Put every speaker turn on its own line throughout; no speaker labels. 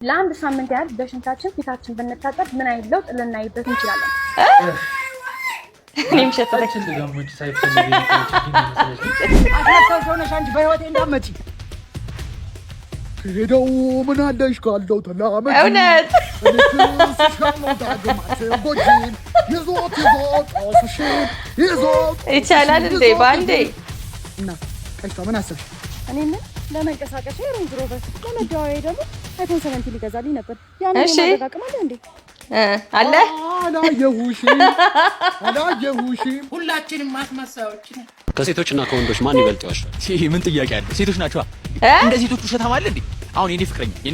ለአንድ ሳምንት ያህል በሽንታችን ፊታችን ብንታጠብ ምን አይነት ለውጥ ልናይበት እንችላለን?
እኔም ሸተተች እንደጋሞች ሳይፈልግ
አታታው ሆነሽ አንቺ በህይወቴ እንዳትመጪ ሄደው ምን አለሽ ካልደው ተላመጂ
እውነት ይቻላል እንዴ ባንዴ
እና ቀይቷ ምን አሰብሽ?
እኔን ለመንቀሳቀስ ሬንጅ ሮቨር ለመደዋወያ ደግሞ አይፎን 17 ሊገዛልኝ ነበር። ያን ማረጋግማለ እንዴ
አለ
አላየሁሽም
ሁላችንም ማስመሳዮች ነን።
ከሴቶችና ከወንዶች ማን ይበልጥ ይዋሻል?
ምን ጥያቄ አለ? ሴቶች ናቸው። እንደ ሴቶች ውሸታም አለ እንዴ? አሁን የኔ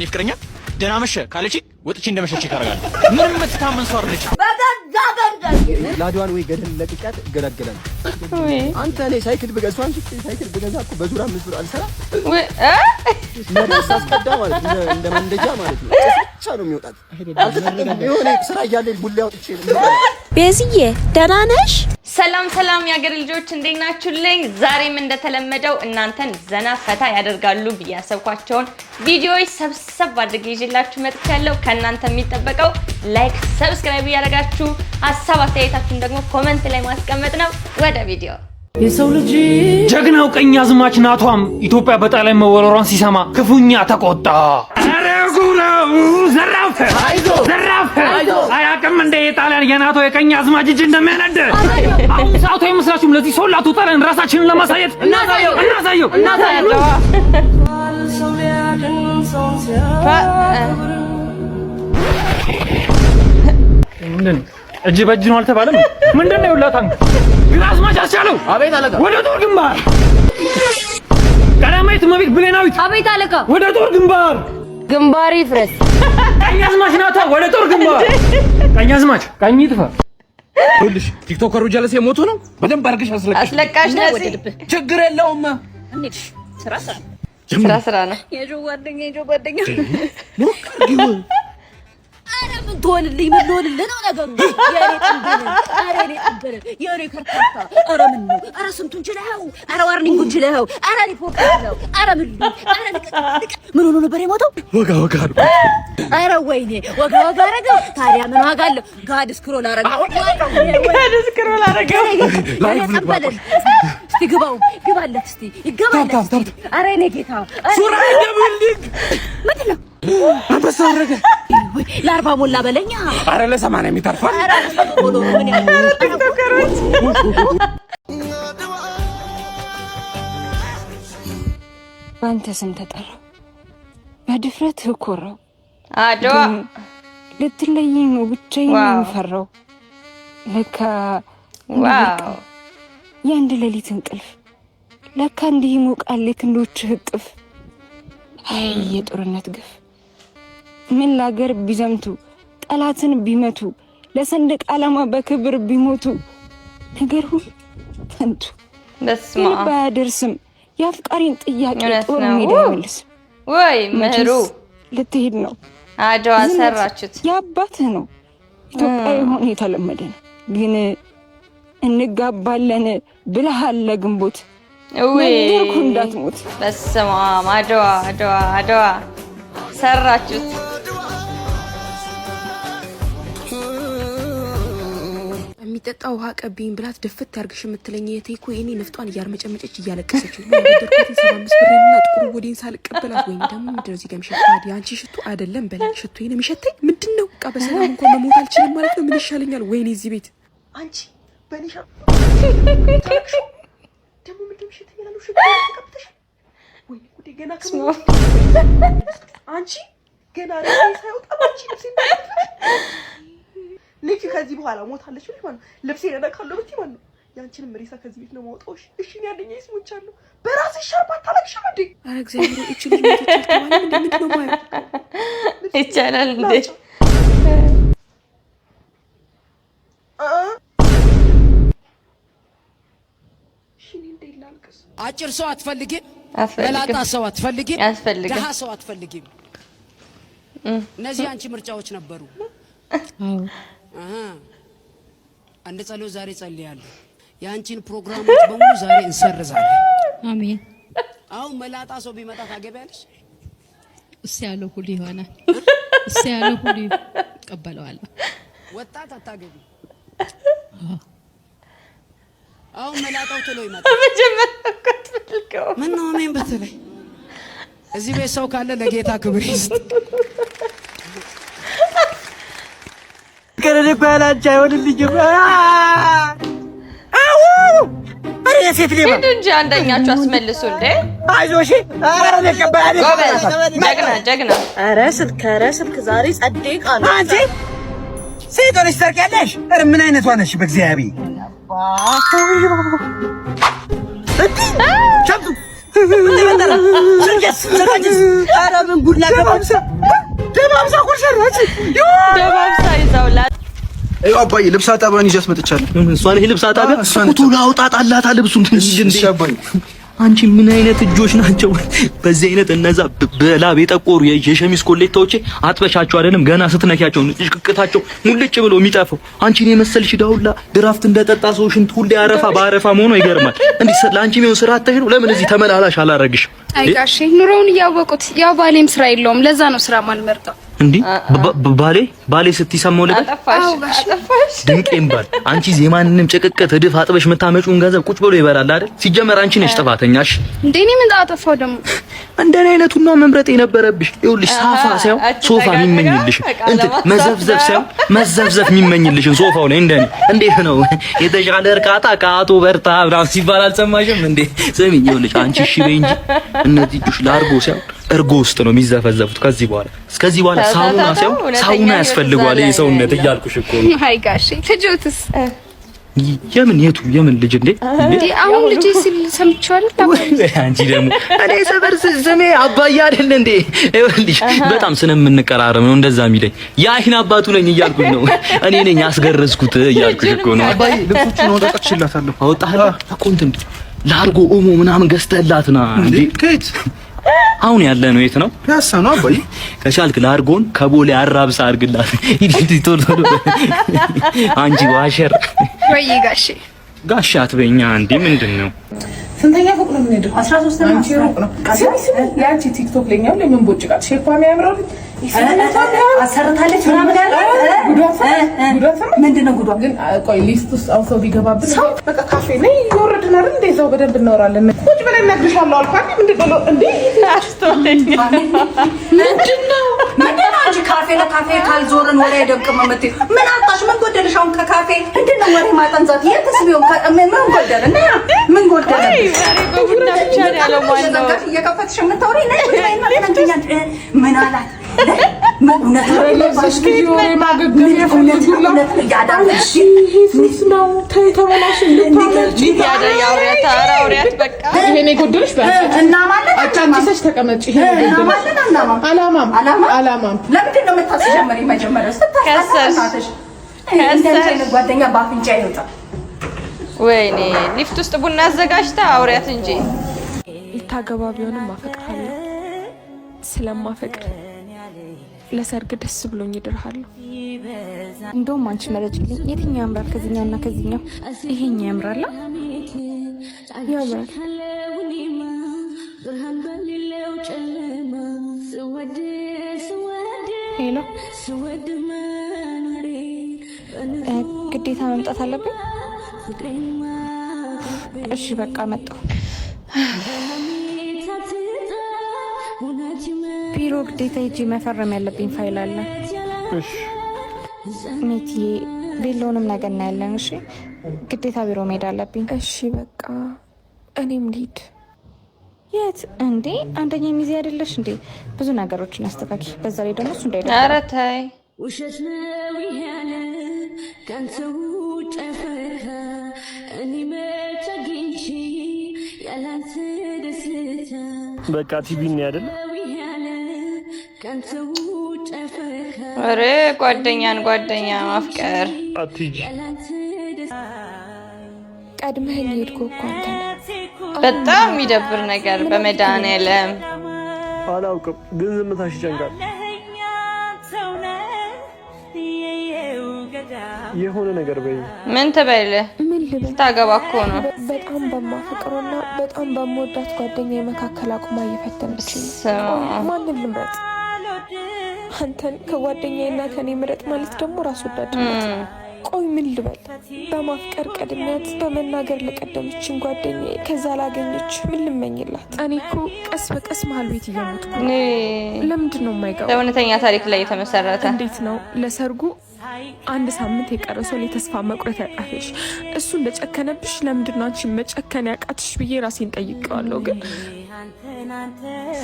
ፍቅረኛ ደህና መሸ ካለች ወጥቼ እንደመሸች ይካረጋል። ምንም የምትታመን ሰው አይደለች።
ላድዋን ወይ ገደል ለቅጫት እገላገላለሁ። አንተ እኔ ሳይክል ብገዛ አንቺ ሳይክል ብገዛ እኮ በዙራ ምዝር አልሰራ መደስ አስቀዳ ማለት እንደ መንደጃ ማለት ነው። ብቻ ነው የሚወጣት የሆነ ስራ እያለ ቡላ አውጥቼ
ቤዝዬ ደህና ነሽ?
ሰላም የአገር ልጆች እንዴት ናችሁልኝ? ዛሬም እንደተለመደው እናንተን ዘና ፈታ ያደርጋሉ ብዬ ያሰብኳቸውን ቪዲዮዎች ሰብሰብ አድርጌ ይዤላችሁ መጥቻለሁ። ከእናንተ የሚጠበቀው ላይክ፣ ሰብስክራይብ ያደርጋችሁ ሀሳብ አስተያየታችሁን ደግሞ ኮሜንት ላይ ማስቀመጥ ነው። ወደ ቪዲዮ
የሰው ልጅ
ጀግናው ቀኛዝማች ናቷም ኢትዮጵያ በጣሊያን መወረሯን ሲሰማ ክፉኛ ተቆጣ። አረጉራው ዘራፍ አያውቅም እንደ ጣሊያን የናቶ የቀኛዝማች እጅ እንደሚያነድ አሁን ሰዓቱ አይመስላችሁም? ለዚህ ሶላቱ ጣሊያን ራሳችንን ለማሳየት እናሳየው። ምንድን እጅ በእጅ ነው አልተባለም? ምንድን ነው ይውላታን ግራዝማች አስቻለው
አቤት አለቃ
ወደ ጦር ግንባር። ቀዳማዊት እመቤት ብሌናዊት
አቤት አለቃ
ወደ ጦር ግንባር።
ግንባሪ ፍረስ
ቀኛዝማች ናታ ወደ ጦር ግንባር። ቀኛዝማች ቀኝ ይጥፋ።
ሁልሽ ቲክቶከሩ ጀለሴ ሞቶ ነው። በደንብ አድርገሽ
አስለቃሽ ነዚህ
ችግር የለውም።
እንዴት ስራ
ነው።
የጆ ጓደኛ አረ ምን ትሆንልኝ ነው ነገሩ? የኔ ጥንብል የኔ ከርካታ አረ ምን ነው? አረ ስንቱን ችለኸው? አረ ዋርኒንጉን ችለኸው? አረ ሪፖርት ችለኸው? አረ ምን ምን ሆኖ ነበር የሞተው?
ወጋ ነው።
አረ ወይኔ ወጋ አረገው። ታዲያ ምን ዋጋ አለው? ጋድ ስክሮል አረገው።
ላይፍ ልባል
እስቲ ግባለት እስቲ ይገባለት። አረ እኔ ጌታ
ሱራ ይደብልኝ
ምንድን ነው
አንበሳ አረገ
ለአርባ ሞላ በለኛ።
አረ ለሰማንያ የሚተርፋል።
ምን ያለው
ባንተ ስም ተጠራው በድፍረት ኮራው
አድዋ
ልትለየኝ ነው ብቻዬን የምፈራው። ለካ
ዋው
የአንድ ሌሊት እንቅልፍ ለካ እንዲህ ሞቃል ክንዶች እቅፍ። አይ የጦርነት ግፍ ምን ላገር ቢዘምቱ ጠላትን ቢመቱ ለሰንደቅ ዓላማ በክብር ቢሞቱ ነገር ሁሉ ከንቱ
በስማ
ባያደርስም የአፍቃሪን ጥያቄ ጦር ሜዳ ይመልስ።
ወይ ምህሩ
ልትሄድ ነው
አድዋ ሰራችሁት።
ያባትህ ነው ኢትዮጵያዊ ሆነ የተለመደ ነው። ግን እንጋባለን ብለሃል ለግንቦት ነገርኩ እንዳትሞት።
በስማ አድዋ ሰራችሁት።
የሚጠጣ ውሃ ቀብኝ ብላት ደፍት ያርግሽ የምትለኝ የቴኮ የኔ ነፍጧን እያርመጨመጨች እያለቀሰች ነው። ወደድኩት 75 ብርና ጥሩ ወዴን ሳልቀበላት ወይ ደግሞ ምንድነው እዚህ ጋር የሚሸት አንቺ ሽቱ አይደለም በላይ ሽቱ ይሄን የሚሸተኝ ምንድነው? በቃ በሰላም እንኳን መሞት አልችልም ማለት ነው። ምን ይሻለኛል? ወይኔ እዚህ ቤት አንቺ በኔሻ ደግሞ ምንድነው የሚሸተኝ ያለው ሽቱ ተቀብተሽ ወይኔ ጉዴ ገና አንቺ ገና ሳይወጣ አንቺ ልጅ ከዚህ በኋላ ሞታለች ልጅ ማለት ልብሴን እነካለሁ ብትይ ማለት ነው። ያንቺንም ሬሳ ከዚህ ቤት ነው ማውጣው። እሺ እኔ ያለኝ ይስሙች አሉ በራስሽ ሻርፕ አታለቅሽም እንዴ? አረ እግዚአብሔር እቺ ልጅ ሞታለች ማለት ምንድነው ማለት
ይቻላል እንዴ?
እሺ እኔ እንዴ ላልቅስ?
አጭር ሰው አትፈልጊም? መላጣ ሰው አትፈልጊም? ደሃ ሰው አትፈልጊም? እነዚህ አንቺ ምርጫዎች ነበሩ። አንድ ጸሎት ዛሬ ጸልያለሁ። ያንቺን ፕሮግራሞች በሙሉ ዛሬ እንሰርዛለን።
አሜን።
አሁን መላጣ ሰው ቢመጣ ታገቢያለሽ?
እሱ ያለው ሁሉ ይሆናል።
እሱ ያለ ሁሉ ይቀበለዋል።
ወጣት አታገቢ። አሁን መላጣው ተሎ ይመጣል። ምን ነው እኔም በተለይ እዚህ ቤት ሰው ካለ ለጌታ ክብር ይስጥ።
ከረደ ባላንቻ አይሆንልኝም። አረ የሴት ሌባ
እንጂ አንደኛችሁ አስመልሱ እንዴ!
አይዞሽ። አረ ለቀባይ
ጀግና።
አረ ስልክ ዛሬ ጸደቅ አለ።
አንቺ ሴቶች ሰርቀያለሽ። አረ ምን አይነቷ ነሽ? በእግዚአብሔር ቻምቱ እንደመጣራ ስንጀስ ሰራጅስ አረ ምን ጉድ ላገባምሳ ደባምሳ ኩርሸራች
ደባምሳ ይዛውላ
አይ አባዬ ልብስ አጣባን ይዘስ መጥቻለሁ።
እሷን ይሄ ልብስ አጣባ ፎቶ ላውጣጣላታ ልብሱን እንጂ አባዬ አንቺ ምን አይነት እጆች ናቸው? በዚህ አይነት እነዛ በላብ የጠቆሩ የሸሚዝ ኮሌታዎቼ አጥበሻቸው አይደለም ገና ስትነኪያቸው ጭቅቅታቸው ሙልጭ ብሎ የሚጠፋው አንቺን የመሰልሽ ዳውላ ድራፍት እንደጠጣ ሰው ሽንት ሁሌ አረፋ በአረፋ መሆኑ ይገርማል። እንዴ ለአንቺ ምን ስራ አተሽ ነው? ለምን እዚህ ተመላላሽ አላረግሽም?
አይ ጋሼ ኑሮውን እያወቁት ያው ባሌም ስራ የለውም ለዛ ነው ስራ ማልመርጠው።
እንዴ ባሌ ስትሰማው ለበል
አጠፋሽ
ድንቄም ባል አንቺ የማንንም ጭቅቅት እድፍ አጥበሽ መታመጪውን ገንዘብ ቁጭ ብሎ ይበላል አይደል? ሲጀመር አንቺ ነሽ ጥፋተኛሽ።
እንዴ እኔ ምን አጠፋው ደግሞ?
እንደኔ አይነቱን ነው መምረጥ የነበረብሽ። ይኸውልሽ ሳፋ ሳይሆን ሶፋ የሚመኝልሽ እንትን መዘፍዘፍ ሳይሆን መዘፍዘፍ የሚመኝልሽን ሶፋው ላይ እንደኔ እንዴት ነው የተሻለ እርካታ ከአቶ በርታ ብራን ሲባል አልሰማሽም እንዴ? ስሚኝ ይኸውልሽ አንቺ እሺ በይ እንጂ እነዚህ ጁሽ ላርጎ ሳይሆን እርጎ ውስጥ ነው የሚዘፈዘፉት። ከዚህ በኋላ ሳውና ያስፈልገዋል ይሄ ሰውነት እያልኩሽ እኮ ነው።
አይ ጋሼ ትጆትስ
የምን ልጅ እንዴ
አሁን ልጅ ሲል ሰምቻለሁ።
አንቺ ደግሞ እኔ ሰበር ስሜ አባዬ አይደል እንዴ? ይኸውልሽ በጣም ስለምንቀራረብ ነው እንደዛ የሚለኝ። የአይን አባቱ ነኝ እያልኩሽ ነው። እኔ ነኝ ያስገረዝኩት እያልኩሽ እኮ ነው።
አባዬ ልብሶቹን አወጣችላታለሁ።
አወጣህላ እኮ እንትን ላርጎ ኦሞ ምናምን ገዝተህላትና እንዴ ከየት አሁን ያለ ነው? የት ነው?
ፒያሳ ነው አባዬ።
ከቻልክ ላርጎን ከቦሌ አራብሳ አድርግላት። ቶሎ አንቺ ዋሸር
ወይ
ጋሼ አትበኛ እንዴ! ምንድን ነው?
ስንተኛ ፎቅ ነው የምንሄደው? 13 ነው። አንቺ ሩቅ ነው። ያንቺ ቲክቶክ ላይ ነው ለምን ቦጭቃት ሼፓን ያምራል
አሰርታለች ምናምን ያለ
ጉዷት ምንድነው? ጉዷ ግን ቆይ ሊስት ውስጥ አው ሰው ቢገባብን በቃ ካፌ ነይ ይወርድና አይደል? እንደዛው በደንብ እናወራለን። ቁጭ ብለን እነግርሻለሁ አልኳት። ምንድነው እንዴ ምንድነው
አንቺ ካፌ ለካፌ ካልዞርን ወሬ ደብቅም መጥተይ ምን አጣሽ? ምን ጎደለሽ? አሁን ከካፌ ምንድነው ወሬ ማጠንዛት? የትስቢው ምን ጎደለ? ምን ጎደለ?
በቡና ብቻ ያለው ማለት ነው።
እየከፈትሽ የምታወሪ ነይ ምን አላት? እውነት
ነው ተይተበላሽ እንድታመጪ
ያውሪያት በቃ
ይሄኔ ጎደለሽ
እና ማለት
አጫጭሰሽ ተቀመጪ። ይሄኔ ጎደለሽ አላማም
ለምንድን ነው የምታስጀምሪ? መጀመሪያ ስታስታሽ ከሰሽ ጓደኛ ባፍንጫ ይወጣ።
ወይኔ ሊፍት ውስጥ ቡና አዘጋጅታ አውሪያት እንጂ
ልታገባ ቢሆንም አፈቅርሃለሁ። ስለማፈቅር ለሰርግ ደስ ብሎኝ እድርሃለሁ።
እንደውም አንቺ መረጭልኝ። የትኛው ያምራል? ከዚህኛውና ከዚህኛው
ይሄኛው ያምራል።
ያምራል። ሄሎ ግዴታ መምጣት አለብኝ? እሺ በቃ መጣሁ። ቢሮ ግዴታ ሂጂ መፈረም ያለብኝ ፋይል አለ።
እሺ
ሜትዬ ቬሎንም ነገር እናያለን። እሺ ግዴታ ቢሮ መሄድ አለብኝ። እሺ በቃ እኔም ልሂድ። የት እንዴ? አንደኛ ሚዜ አይደለሽ እንዴ? ብዙ ነገሮችን አስተካኪ። በዛ ላይ ደግሞ እሱ እንዳይደለ።
ኧረ ተይ
ውሸት ነው ያለ ከንተው ጨፈረ እኔ መቻግንቺ ያላንተ ደስታ
በቃ ቲቪ ነው አይደል?
ኧረ ጓደኛን ጓደኛ ማፍቀር
አትሂጂ።
ቀድመኸኝ ሄድኩ እኮ አንተ።
በጣም የሚደብር ነገር በመድኃኒዓለም
አላውቅም፣ ግን ዝምታሽ ይጨንቃል። የሆነ ነገር በይ።
ምን ትበል?
ምን ልበል?
ታገባ እኮ ነው።
በጣም በማፈቅረውና በጣም በምወዳት ጓደኛዬ መካከል አቁማ እየፈተነች ነው። ማንን ልምረጥ?
አንተን ከጓደኛዬና ከኔ ምረጥ ማለት ደግሞ ራስ ወዳድነት። ቆይ ምን ልበል? በማፍቀር ቀድሚያት በመናገር ለቀደመችን ጓደኛዬ ከዛ ላገኘች ምን ልመኝላት? እኔ እኮ ቀስ በቀስ መሀል ቤት እየሞትኩ ለምንድን ነው የማይገባው?
ለእውነተኛ ታሪክ ላይ የተመሰረተ
እንዴት ነው ለሰርጉ 1 ሳምንት የቀረሰው ተስፋ መቁረጥ ያቃተሽ? እሱ እንደጨከነብሽ ለምንድን ነው አንቺ መጨከን ያቃተሽ ብዬ ራሴን ጠይቀዋለሁ። ግን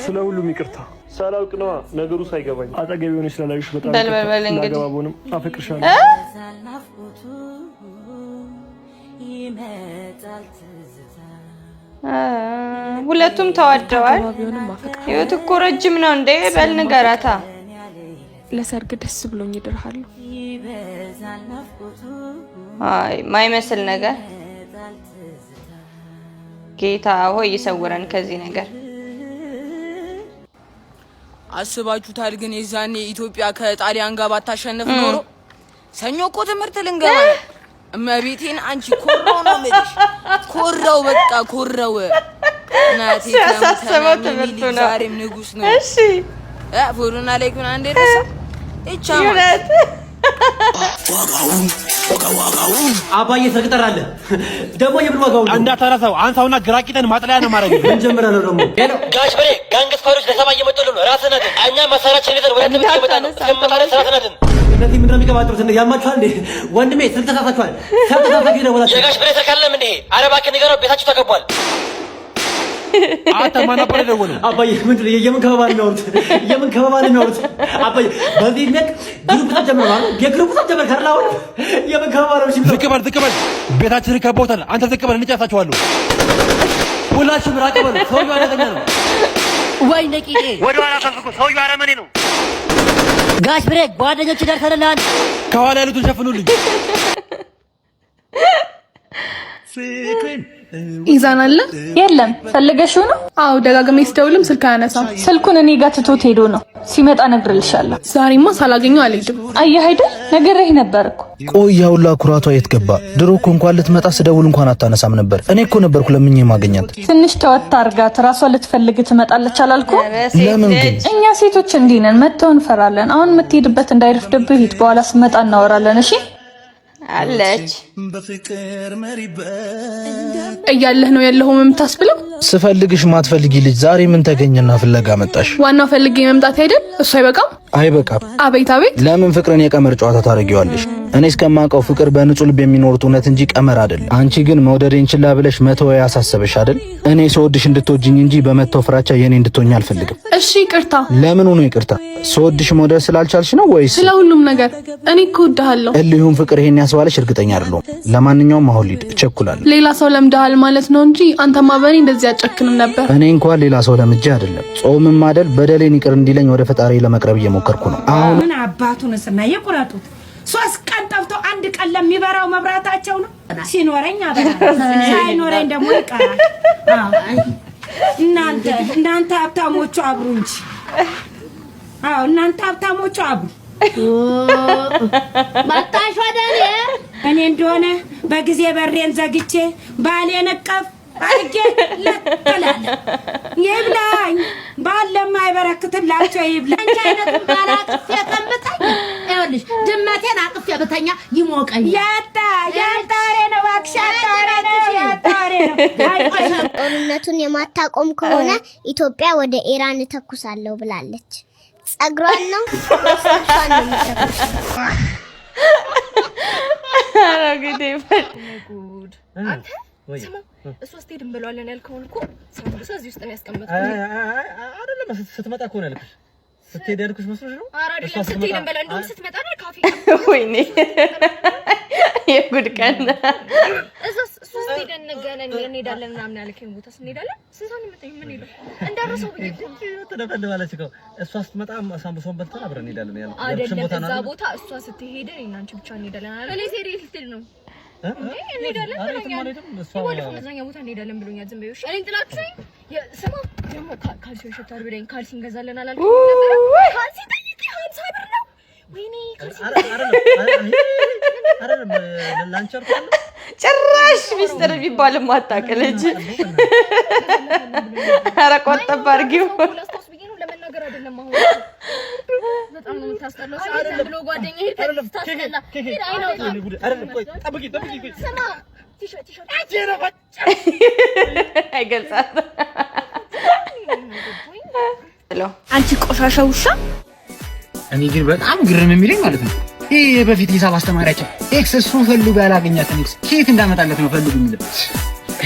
ስለ ሁሉም ይቅርታ። ሳላውቅ ነዋ ነገሩ ሳይገባኝ። አጠገቤ ሆነሽ ስላላዩሽ በጣም
በልበል እንግዲህ
ላገባቦንም አፈቅርሻለሁ።
ሁለቱም ተዋደዋል። ህይወት እኮ ረጅም ነው እንዴ! በል ንገራታ።
ለሰርግ ደስ ብሎኝ እድርሃለሁ።
አይ ማይመስል ነገር። ጌታ ሆይ ይሰውረን ከዚህ ነገር።
አስባችሁታል? ግን የዛኔ ኢትዮጵያ ከጣሊያን ጋር ባታሸንፍ ኖሮ ሰኞ እኮ ትምህርት ልንገባ። እመቤቴን አንቺ ኮራው ነው የምልሽ። ኮራው በቃ ኮራው። እናቴ
ያሳሰበው ትምህርቱ ነው።
ዛሬም ንጉስ ነው።
እሺ
ፎርና ላይ ግን አንዴ ደሳ ይቻላል።
አባዬ ተቀጠራለ ደግሞ የምን ዋጋው
እንዳታረሳው። አንሳውና ግራቂተን ማጥለያ ነው ማድረግ። ምን ጀምራ ነው ደግሞ?
ሄሎ ጋሽ በሬ ጋንግስ ፋሮች ለሰማይ እየመጡልን ነው። ራስህ ነህ እኛ መሳሪያችን ይዘን ወደ ትምህርት እየመጣን ነው። ስለምታረስ ራስህ ነህ። እነዚህ ምንድነው የሚቀባጥሩት? እንደ ያማችኋል እንዴ? ወንድሜ ስልክ ተሳሳችኋል። ተሳሳታችሁ ይደውላችሁ። የጋሽ በሬ ስልክ አለም እንዴ? ኧረ እባክህ ንገረው፣ ቤታችሁ ተከቧል።
አንተ ማን ነበር የደወለው?
አባዬ ምንድን ነው የምን ከበባ ነው የሚያወሩት? የምን ከበባ ነው የሚያወሩት? አባዬ በዚህ ነክ ግሩፕ ተጀመረ ማለት የግሩፕ ተጀመረ ካላው የምን ከበባ ነው?
ዝቅ በል ዝቅ በል። ቤታችንን ከቦታል። አንተ ዝቅ በል፣ እንጨርሳችኋለሁ።
ሁላችሁም ራቅ በሉ። ሰውዬው አደገኛ ነው።
ወይ ነቂጤ
ወደ ኋላ ተንፍቁ። ሰውዬው አረመኔ ነው።
ጋሽ ብሬክ ጓደኞች ደርሰናል።
ከኋላ ያሉትን ሸፍኑልኝ።
ኢዛን አለ?
የለም። ፈልገሽው ነው?
አዎ ደጋግሜ ስደውልም ስልክ አያነሳም።
ስልኩን እኔ ጋር ትቶት ሄዶ ነው። ሲመጣ እነግርልሻለሁ።
ዛሬማ ሳላገኘው አልሄድም።
አየህ አይደል? ነግሬህ ነበር እኮ።
ቆይ ያውላ ኩራቷ የት ገባ? ድሮ እኮ እንኳን ልትመጣ ስደውል እንኳን አታነሳም ነበር። እኔ እኮ ነበርኩ ለምኜ ማገኛት።
ትንሽ ተወት አድርጋት። ራሷ ልትፈልግ ትመጣለች አላልኩ?
ለምን ግን?
እኛ ሴቶች እንዲህ ነን። መተው እንፈራለን። አሁን የምትሄድበት እንዳይረፍድብህ ሂድ። በኋላ ስመጣ እናወራለን። እሺ
አለች።
እያለህ ነው ያለኸው የምታስብለው?
ስፈልግሽ ማትፈልጊ ልጅ ዛሬ ምን ተገኘና ፍለጋ መጣሽ?
ዋናው ፈልጌ መምጣት አይደል? እሱ አይበቃም?
አይበቃም።
አቤት አቤት።
ለምን ፍቅርን የቀመር ጨዋታ ታደርጊዋለሽ? እኔ እስከማውቀው ፍቅር በንጹህ ልብ የሚኖሩት እውነት እንጂ ቀመር አይደለም። አንቺ ግን መውደዴን ችላ ብለሽ መተው ያሳሰበሽ አይደል? እኔ ስወድሽ እንድትወጂኝ እንጂ በመተው ፍራቻ የኔ እንድትሆኝ አልፈልግም።
እሺ ይቅርታ።
ለምን ሆኖ ይቅርታ? ስወድሽ መውደድ ስላልቻልሽ ነው ወይስ
ስለ ሁሉም ነገር? እኔ እኮ እወድሃለሁ።
እልሁን ፍቅር ይሄን ያስባለሽ እርግጠኛ አይደለሁም። ለማንኛውም አሁን ልሂድ፣ እቸኩላለሁ።
ሌላ ሰው ለምደሃል ማለት ነው እንጂ አንተማ በእኔ እንደዚህ አጨክንም ነበር።
እኔ እንኳን ሌላ ሰው ለምጄ አይደለም። ጾምም አይደል በደሌን ይቅር እንዲለኝ ወደ ፈጣሪ ለመቅረብ እየሞከርኩ ነው። አሁን
ምን አባቱን ስና የቁረጡት 3 ቀን ጠፍቶ 1 ቀን ለሚበራው መብራታቸው ነው። ሲኖረኝ አበራለሁ፣ ሳይኖረኝ ደግሞ ይቀራል። እናንተ ሀብታሞቹ አብሩ እንጂ። አዎ እናንተ ሀብታሞቹ አብሩ።
መጣሽ ወደ
እኔ እንደሆነ በጊዜ በሬን ዘግቼ ባሌን እቀፍ አርጌ ለተላለ ይብላኝ ባለም አይበረክትላቸው ይብላኝ።
አይነቱን ባላ አቅፌ ከምተኛ ይኸውልሽ ድመቴን አቅፌ ብተኛ ይሞቀኝ።
ያጣሬ ነው እባክሽ፣ ያጣሬ ነው።
ጦርነቱን የማታቆም ከሆነ ኢትዮጵያ ወደ ኢራን ተኩሳለሁ ብላለች። ጸጉሯን ነው ወስታን ነው የምትተኩሰው።
አረጋግጤ
ጉድ አንተ ስማ፣ እሷ ስትሄድ እንበለዋለን ያልከውን እኮ ሳምቡሳ እዚህ ውስጥ ነው ያስቀመጥኩት።
አይደለም ስትመጣ እኮ ነው ያልኩሽ። ስትሄድ ያልኩሽ መስሎሽ ነው?
ኧረ አይደለም፣ ስትሄድ እንበላ እንደውም ስትመጣ ነው ካፌ።
ወይኔ የጉድ ቀን።
እሷ ስትሄድ እንሄዳለን ምናምን ያልከኝ ቦታ ስንሄዳለን። ስንት ሰዓት ነው የምንሄደው? እንዳረሰው ብዬ እኮ
ተደፈደባለች እኮ። እሷ ስትመጣ ሳምቡሳውን በልተን አብረን እንሄዳለን ያልኩሽ።
አይደለም እዛ ቦታ እሷ ስትሄድ እኔና አንቺ ብቻ እንሄዳለን አለ። እኔ ሴሪ ልትል ነው እንሄዳለን ብሎኛል። ወደ መዝናኛ ቦታ እንሄዳለን ብሎኛል። ዝም በይው እኔን ጥላችሁ። ስማ ደግሞ ካልሲ ሸታር ብለኝ ካልሲ እንገዛለን አላልኩም ነበር? ካልሲ ጠይቄ 50 ብር ነው። ወይኔ ካልሲ
አይደለም ላንቺ አርካለ
ጭራሽ ሚስጥር ቢባል ማታውቅ ልጅ። ኧረ ቆጠብ አድርጊው።
ለመናገር አይደለም አሁን
በጣም ነው የምታስጠላው። አይደለም ብሎ ጓደኛዬ ታስጠላ። አይደለም ቆይ ጠብቂ ስማ ቲሸርት
አይገልጻት
አንቺ ቆሻሻ ውሻ።
እኔ ግን በጣም ግርም የሚለኝ ማለት ነው ይሄ በፊት ሂሳብ አስተማሪያችን ኤክስ እሱ ፈልጉ ያላገኛትን ኤክስ ከየት እንዳመጣለት ነው ፈልጉ የሚለው።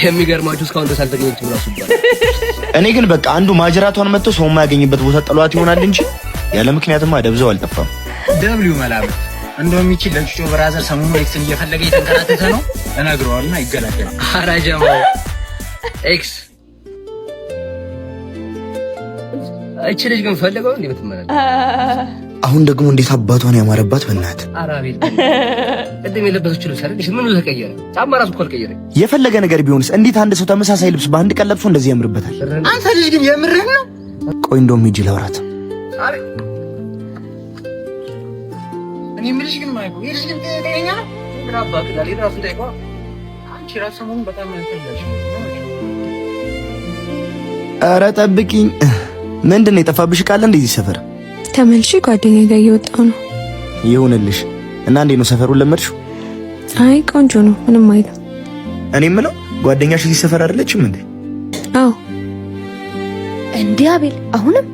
የሚገርማችሁ እስካሁን ድረስ አልተገኘችም ራሱ ይባላል።
እኔ ግን በቃ አንዱ ማጅራቷን መጥቶ ሰው የማያገኝበት ቦታ ጥሏት ይሆናል እንጂ ያለ ምክንያትማ ደብዘው አልጠፋም። ደብሊው መላበት እንደውም ይቺ ለጭጮ ብራዘር ሰሞኑ ኤክስን እየፈለገ የተንከራተተ ነው እነግረዋልና ይገላገል።
ኧረ ጀማው ኤክስ እቺ ልጅ ግን ፈልገው እንዴ ምትመረጥ።
አሁን ደግሞ እንዴት አባቷን ያማረባት በእናት
አራቤል ቅድም የለበሰችው ልብስ አይደል? ምኑ ተቀየረ? ጫማ ራሱ እኮ አልቀየረም።
የፈለገ ነገር ቢሆንስ እንዴት አንድ ሰው ተመሳሳይ ልብስ በአንድ ቀን ለብሶ እንደዚህ ያምርበታል? አንተ ልጅ ግን የምርህ ነው? ቆይ እንደውም ሂጂ ላውራት።
እኔ ምልሽ ግን ማይኮ ይልሽ ግን ተገኘኛ ነው ምራባ ከዳሊ ራሱ ታይቋ አንቺ ራሱ ሰሞኑን በጣም ያንተኛሽ ነው።
ኧረ ጠብቂኝ። ምንድነው የጠፋብሽ ቃል እንደዚህ ሰፈር?
ተመልሼ ጓደኛዬ ጋር እየወጣሁ ነው።
ይሁንልሽ። እና እንዴት ነው ሰፈሩን ለመድሽው?
አይ ቆንጆ ነው፣ ምንም አይልም።
እኔ የምለው ጓደኛሽ እዚህ ሰፈር አይደለችም እንዴ?
አዎ።
እንዴ አቤል፣ አሁንም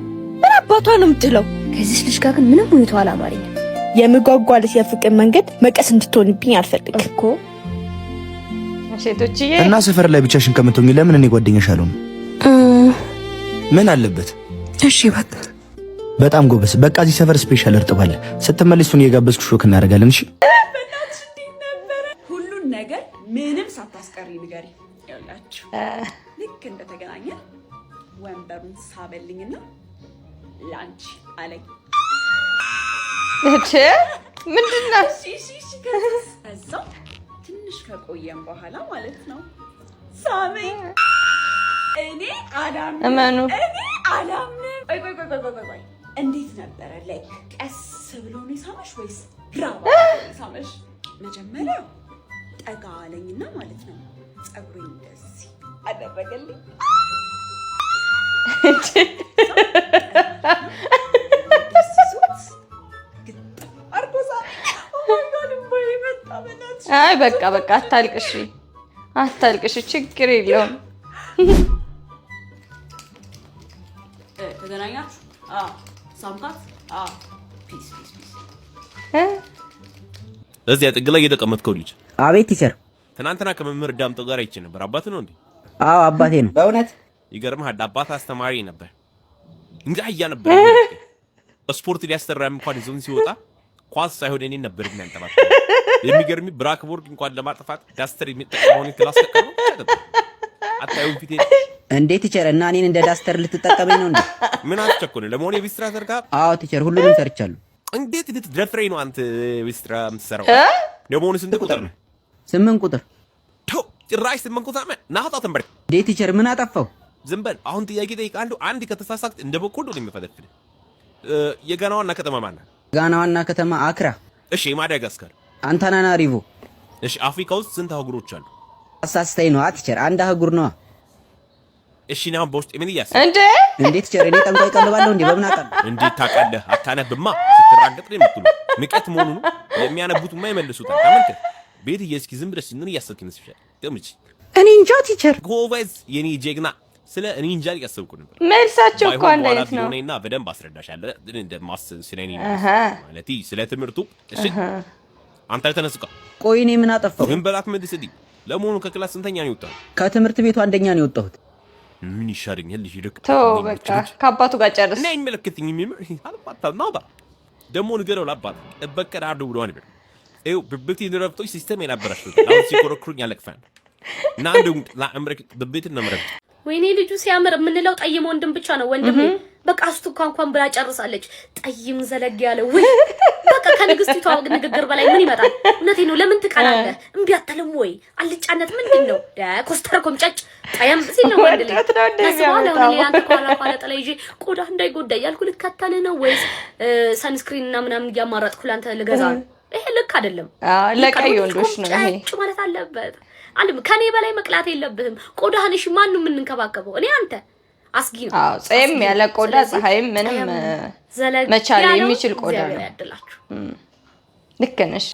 ምን አባቷ ነው የምትለው? ከዚህ ልጅ ጋር ግን ምንም ሁኔታው አላማረኝም።
የምጓጓለት የፍቅር መንገድ መቀስ እንድትሆንብኝ አልፈልግም እኮ።
ሴቶችዬ
እና ሰፈር ላይ ብቻሽን ከምትሆኚ ለምን እኔ ጓደኛሽ አልሆንም? ምን አለበት?
እሺ በቃ
በጣም ጎበስ። በቃ እዚህ ሰፈር ስፔሻል እርጥብ አለ። ስትመለሱን እየጋበዝኩ ሾክ እናደርጋለን። እሺ
በእናትሽ እንዴት ነበረ? ሁሉን ነገር ምንም ሳታስቀሪ ንገሪ። ይኸውላችሁ ልክ እንደተገናኘን ወንበሩን ሳበልኝና ላንቺ አለኝ።
እቺ ምንድነው?
እሺ ከዛው ትንሽ ከቆየን በኋላ ማለት ነው ሳመኝ። እኔ አላምንም። ቆይ እንዴት ነበረ? ላይ ቀስ ብሎ ነው የሳመሽ ወይስ ግራባ ሳመሽ? መጀመሪያ ጠጋ አለኝና ማለት ነው ፀጉሬን እንደዚህ አደረገልኝ።
አይ በቃ አታልቅሽ፣ ችግር የለውም።
ተገናኛችሁ? ሳምካት? ፒስ
እዚያ ጥግ ላይ የተቀመጥከው ልጅ?
አቤት ቲቸር።
ትናንትና ከመምህር ዳምጠው ጋር አይቼ ነበር። አባት ነው እንዴ?
አዎ አባቴ ነው። በእውነት
ይገርምሃል፣ አባት አስተማሪ ነበር። እንግዲህ ነበር ስፖርት ሊያስተራም እንኳን ይዞን ሲወጣ ኳስ ሳይሆን እኔን ነበር የሚያንጠባጥብ። የሚገርም ብላክቦርድ እንኳን ለማጥፋት ዳስተር የሚጠቀመው ክላስ ተቀርቦ አታዩም ፊቴ
እንዴ ቲቸር? እና እኔን እንደ ዳስተር ልትጠቀመኝ ነው እንዴ?
ምን አስቸኮለ? ለሞኔ ቢስትራ ዘርጋ?
አዎ ቲቸር፣ ሁሉንም ሰርቻለሁ።
እንዴት ልትደፍረኝ ነው አንተ ቢስትራ የምትሰራው? ለሞኔ ስንት ቁጥር ነው?
8 ቁጥር።
ቶ ጭራሽ 8 ቁጥር ናታ ተንበርክ።
እንዴ ቲቸር ምን አጠፋው?
ዝም በል። አሁን ጥያቄ ጠይቃለሁ። አንድ ከተሳሳክት እንደ በቆሎ ነው የሚፈለፍል። የጋና ዋና ከተማ ማን ነው?
ጋና ዋና ከተማ አክራ።
እሺ ማዳጋስካር?
አንታናናሪቮ።
እሺ አፍሪካ ውስጥ ስንት አህጉሮች አሉ?
አሳስተኝ ነው ቲቸር፣ አንድ አህጉር ነው።
እሺ ነው በውስጥ ምን ይያስ
እንዴ ቲቸር? እኔ ጠንቋይ ቀልባለሁ እንዴ? በምን አውቃለሁ?
እንዴት ታውቃለህ? አታነብማ። ስትራገጥ ነው የምትሉ ንቀት መሆኑ ነው። የሚያነቡትማ ይመልሱታል። ተመልከት ቤት እስኪ ዝም ብለሽ ምን እያሰብክ ይመስልሻል? ገምጪ።
እኔ እንጃ ቲቸር።
ጎበዝ የኔ ጀግና። ስለ እኔ እንጃ ያሰብኩ ነበር።
መልሳቸው እኮ አንድ አይነት ነው።
እኔና በደንብ አስረዳሻለሁ እንደማስ ስለኔ ማለት ስለ ትምህርቱ። እሺ አንተ ተነስቃ።
ቆይ እኔ ምን አጠፋው?
ግን በላት መልስልኝ። ለመሆኑ ከክላስ ስንተኛ ነው የወጣው?
ከትምህርት ቤቱ አንደኛ ነው የወጣሁት።
ምን ይሻለኛል? ልጅ ይልቅ
ተው በቃ ከአባቱ ጋር ጨርስ።
እኔ አይመለከትኝም። የሚመር አልባታ ናባ ደሞ ንገረው ለአባት እበቀዳዱ ብሎ ነበር። ይኸው ብብቴ ንረብጦች ሲስተም የነበረሽ አሁን ሲኮረኩሩኝ ያለቅፋል እና እንደው ለአምረክ ብብት ነምረብ
ወይኔ ልጁ ሲያምር የምንለው ጠይም ወንድም ብቻ ነው። ወንድም በቃ አስቱካ እንኳን ብላ ጨርሳለች። ጠይም ዘለግ ያለ ወይ በቃ ከንግስቲቷ ንግግር በላይ ምን ይመጣል? እውነቴን ነው። ለምን ትቀላለህ? እምቢ አትልም ወይ? አልጫነት ምንድነው? ኮስተር ኮምጨጭ ጠየም ሲል ነው ወንድ ልጅ ተስባለ ነው። ሌላንተ ኳላ ጥላ ይዤ ቆዳ እንዳይጎዳ ያልኩ ልከተል ነው ወይስ ሰንስክሪን እና ምናምን እያማራጥኩ ላንተ ልገዛ ነው? ይሄ ልክ አይደለም።
ለቀይ ወንዶች ነው ይሄ
ማለት አለበት። አንድ ከኔ በላይ መቅላት የለብህም። ቆዳህን እሺ ማን ነው የምንንከባከበው? እኔ አንተ
አስጊ ነው። አዎ ጸየም ያለ ቆዳ ፀሐይም ምንም መቻል የሚችል ቆዳ ነው። ልክ ነሽ።